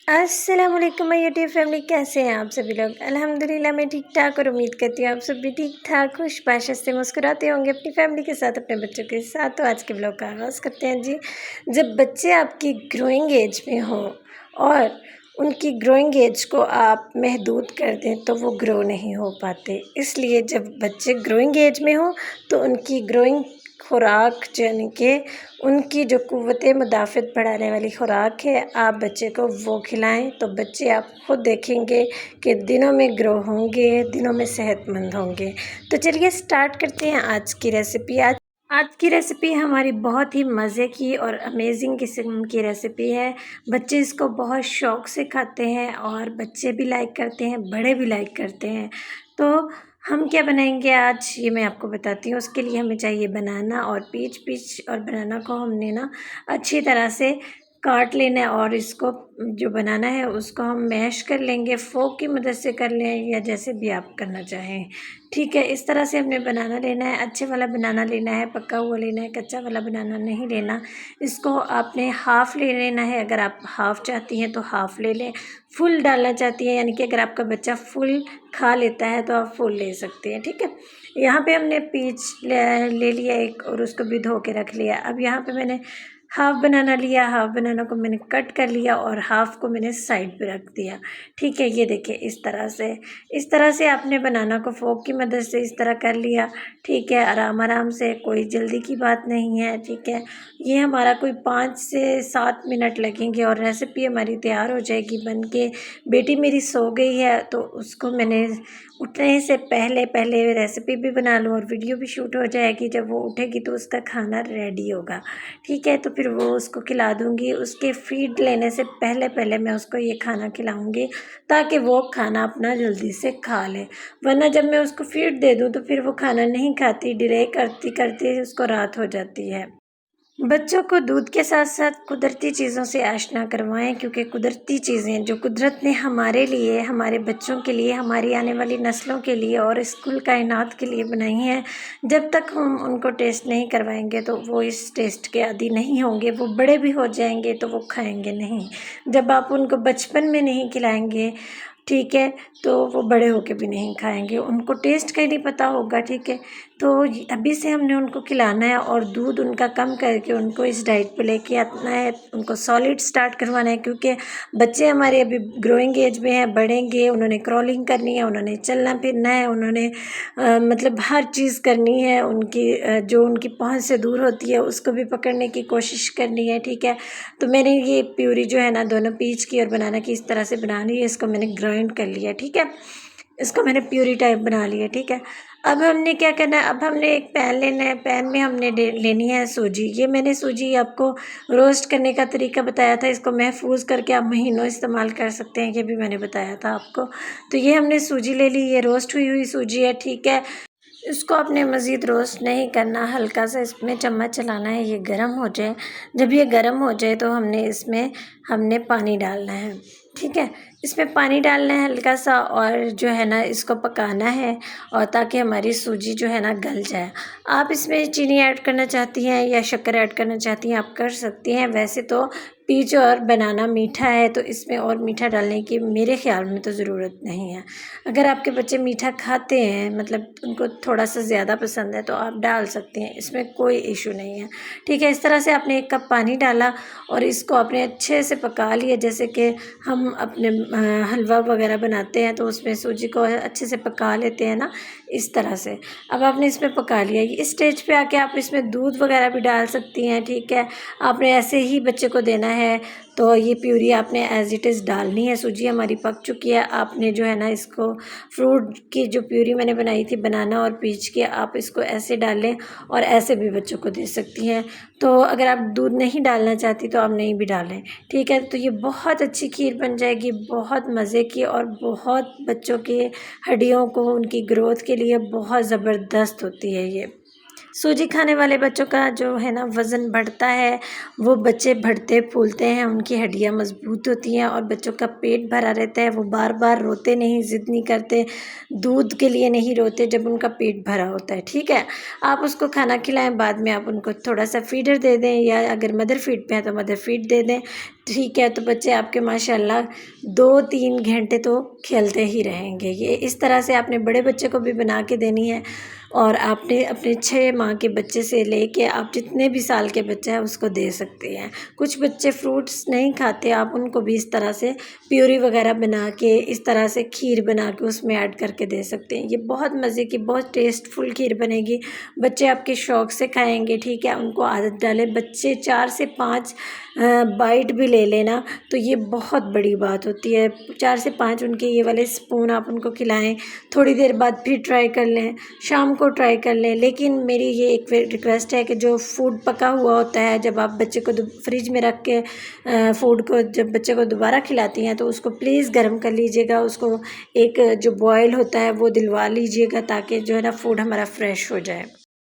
अस्सलाम वालेकुम my YouTube family, कैसे हैं आप सभी लोग। अल्हम्दुलिल्लाह मैं ठीक ठाक और उम्मीद करती हूँ आप सब भी ठीक ठाक खुश बाशत से मुस्कुराते होंगे अपनी फैमिली के साथ, अपने बच्चों के साथ। तो आज के ब्लॉग का आगाज़ करते हैं जी। जब बच्चे आपकी ग्रोइंग एज में हों और उनकी ग्रोइंग एज को आप महदूद कर दें तो वो ग्रो नहीं हो पाते। इसलिए जब बच्चे ग्रोइंग एज में हों तो उनकी ग्रोइंग खुराक यानी कि उनकी जो क़ुव्वत मुदाफ़त बढ़ाने वाली खुराक है, आप बच्चे को वो खिलाएं तो बच्चे आप खुद देखेंगे कि दिनों में ग्रो होंगे, दिनों में सेहतमंद होंगे। तो चलिए स्टार्ट करते हैं आज की रेसिपी। आज की रेसिपी हमारी बहुत ही मज़े की और अमेजिंग किस्म की रेसिपी है। बच्चे इसको बहुत शौक़ से खाते हैं और बच्चे भी लाइक करते हैं, बड़े भी लाइक करते हैं। तो हम क्या बनाएंगे आज, ये मैं आपको बताती हूँ। उसके लिए हमें चाहिए बनाना और पीच और बनाना को हमने ना अच्छी तरह से काट लेना है और इसको जो बनाना है उसको हम मैश कर लेंगे, फोक की मदद से कर लें या जैसे भी आप करना चाहें। ठीक है, इस तरह से हमने बनाना लेना है। अच्छे वाला बनाना लेना है, पका हुआ लेना है, कच्चा वाला बनाना नहीं लेना। इसको आपने हाफ़ ले लेना है। अगर आप हाफ़ चाहती हैं तो हाफ़ ले लें। फुल डालना चाहती हैं यानी कि अगर आपका बच्चा फुल खा लेता है तो आप फुल ले सकते हैं। ठीक है, यहाँ पे हमने पीच ले लिया एक और उसको भी धो के रख लिया। अब यहाँ पे मैंने हाफ़ बनाना लिया, हाफ़ बनाना को मैंने कट कर लिया और हाफ़ को मैंने साइड पे रख दिया। ठीक है, ये देखिए इस तरह से आपने बनाना को फोक की मदद से इस तरह कर लिया। ठीक है, आराम आराम से, कोई जल्दी की बात नहीं है। ठीक है, ये हमारा कोई 5 से 7 मिनट लगेंगे और रेसिपी हमारी तैयार हो जाएगी बन के। बेटी मेरी सो गई है तो उसको मैंने उठने से पहले पहले रेसिपी भी बना लूँ और वीडियो भी शूट हो जाएगी। जब वो उठेगी तो उसका खाना रेडी होगा। ठीक है, तो फिर वो उसको खिला दूँगी। उसके फीड लेने से पहले पहले मैं उसको ये खाना खिलाऊँगी ताकि वो खाना अपना जल्दी से खा ले। वरना जब मैं उसको फीड दे दूँ तो फिर वो खाना नहीं खाती, डिले करती करती उसको रात हो जाती है। बच्चों को दूध के साथ साथ कुदरती चीज़ों से आशना करवाएं, क्योंकि कुदरती चीज़ें जो कुदरत ने हमारे लिए, हमारे बच्चों के लिए, हमारी आने वाली नस्लों के लिए और इस कुल कायनात के लिए बनाई हैं। जब तक हम उनको टेस्ट नहीं करवाएंगे तो वो इस टेस्ट के आदी नहीं होंगे। वो बड़े भी हो जाएंगे तो वो खाएंगे नहीं। जब आप उनको बचपन में नहीं खिलाएंगे, ठीक है, तो वो बड़े होके भी नहीं खाएंगे, उनको टेस्ट का ही नहीं पता होगा। ठीक है, तो अभी से हमने उनको खिलाना है और दूध उनका कम करके उनको इस डाइट पे लेके आना है। उनको सॉलिड स्टार्ट करवाना है, क्योंकि बच्चे हमारे अभी ग्रोइंग एज में हैं, बढ़ेंगे, उन्होंने क्रॉलिंग करनी है, उन्होंने चलना फिरना है, उन्होंने मतलब हर चीज़ करनी है। उनकी जो उनकी पहुंच से दूर होती है उसको भी पकड़ने की कोशिश करनी है। ठीक है, तो मैंने ये प्यूरी जो है ना दोनों पीच की और बनाना की इस तरह से बना ली है। इसको मैंने ग्राइंड कर लिया। ठीक है, इसको मैंने प्यूरी टाइप बना लिया। ठीक है, अब हमने क्या करना है, अब हमने एक पैन लेना है। पैन में हमने लेनी है सूजी। ये मैंने सूजी आपको रोस्ट करने का तरीका बताया था। इसको महफूज करके आप महीनों इस्तेमाल कर सकते हैं, ये भी मैंने बताया था आपको। तो ये हमने सूजी ले ली, ये रोस्ट हुई हुई सूजी है। ठीक है, इसको आपने मज़ीद रोस्ट नहीं करना, हल्का सा इसमें चम्मच चलाना है, ये गर्म हो जाए। जब ये गर्म हो जाए तो हमने पानी डालना है। ठीक है, इसमें पानी डालना है हल्का सा और जो है ना इसको पकाना है और ताकि हमारी सूजी जो है ना गल जाए। आप इसमें चीनी ऐड करना चाहती हैं या शक्कर ऐड करना चाहती हैं आप कर सकती हैं। वैसे तो पीच और बनाना मीठा है तो इसमें और मीठा डालने की मेरे ख़्याल में तो ज़रूरत नहीं है। अगर आपके बच्चे मीठा खाते हैं, मतलब उनको थोड़ा सा ज़्यादा पसंद है, तो आप डाल सकते हैं, इसमें कोई इशू नहीं है। ठीक है, इस तरह से आपने 1 कप पानी डाला और इसको आपने अच्छे से पका लिया। जैसे कि हम अपने हलवा वगैरह बनाते हैं तो उसमें सूजी को अच्छे से पका लेते हैं ना, इस तरह से। अब आपने इसमें पका लिया। इस स्टेज पे आके आप इसमें दूध वगैरह भी डाल सकती हैं। ठीक है, आपने ऐसे ही बच्चे को देना है तो ये प्यूरी आपने एज़ इट इज़ डालनी है। सूजी हमारी पक चुकी है। आपने जो है ना इसको फ्रूट की जो प्यूरी मैंने बनाई थी बनाना और पीच के, आप इसको ऐसे डालें और ऐसे भी बच्चों को दे सकती हैं। तो अगर आप दूध नहीं डालना चाहती तो आप नहीं भी डालें। ठीक है, तो ये बहुत अच्छी खीर बन जाएगी, बहुत मज़े की और बहुत बच्चों के हड्डियों को, उनकी ग्रोथ के लिए बहुत ज़बरदस्त होती है ये। सूजी खाने वाले बच्चों का जो है ना वज़न बढ़ता है, वो बच्चे बढ़ते फूलते हैं, उनकी हड्डियाँ मज़बूत होती हैं और बच्चों का पेट भरा रहता है। वो बार-बार रोते नहीं, ज़िद नहीं करते, दूध के लिए नहीं रोते जब उनका पेट भरा होता है, ठीक है? आप उसको खाना खिलाएँ, बाद में आप उनको थोड़ा-सा फ़ीडर दे दें या अगर मदर फ़ीड पे हैं तो मदर फ़ीड दे दें, ठीक है? तो बच्चे आपके माशाल्लाह 2-3 घंटे तो खेलते ही रहेंगे। ये इस तरह से आपने बड़े बच्चे को भी बना के देनी है और आपने अपने 6 माह के बच्चे से लेके आप जितने भी साल के बच्चे हैं उसको दे सकते हैं। कुछ बच्चे फ्रूट्स नहीं खाते, आप उनको भी इस तरह से प्यूरी वगैरह बना के, इस तरह से खीर बना के उसमें ऐड करके दे सकते हैं। ये बहुत मज़े की, बहुत टेस्टफुल खीर बनेगी। बच्चे आपके शौक़ से खाएँगे, ठीक है? उनको आदत डालें। बच्चे 4 से 5 बाइट भी ले लेना तो ये बहुत बड़ी बात होती है। 4 से 5 उनके ये वाले स्पून आप उनको खिलाएँ, थोड़ी देर बाद फिर ट्राई कर लें, शाम को ट्राई कर लें। लेकिन मेरी ये एक रिक्वेस्ट है कि जो फूड पका हुआ होता है, जब आप बच्चे को फ्रिज में रख के फूड को जब बच्चे को दोबारा खिलाती हैं तो उसको प्लीज़ गर्म कर लीजिएगा। उसको एक जो बॉयल होता है वो दिलवा लीजिएगा ताकि जो है ना फूड हमारा फ्रेश हो जाए।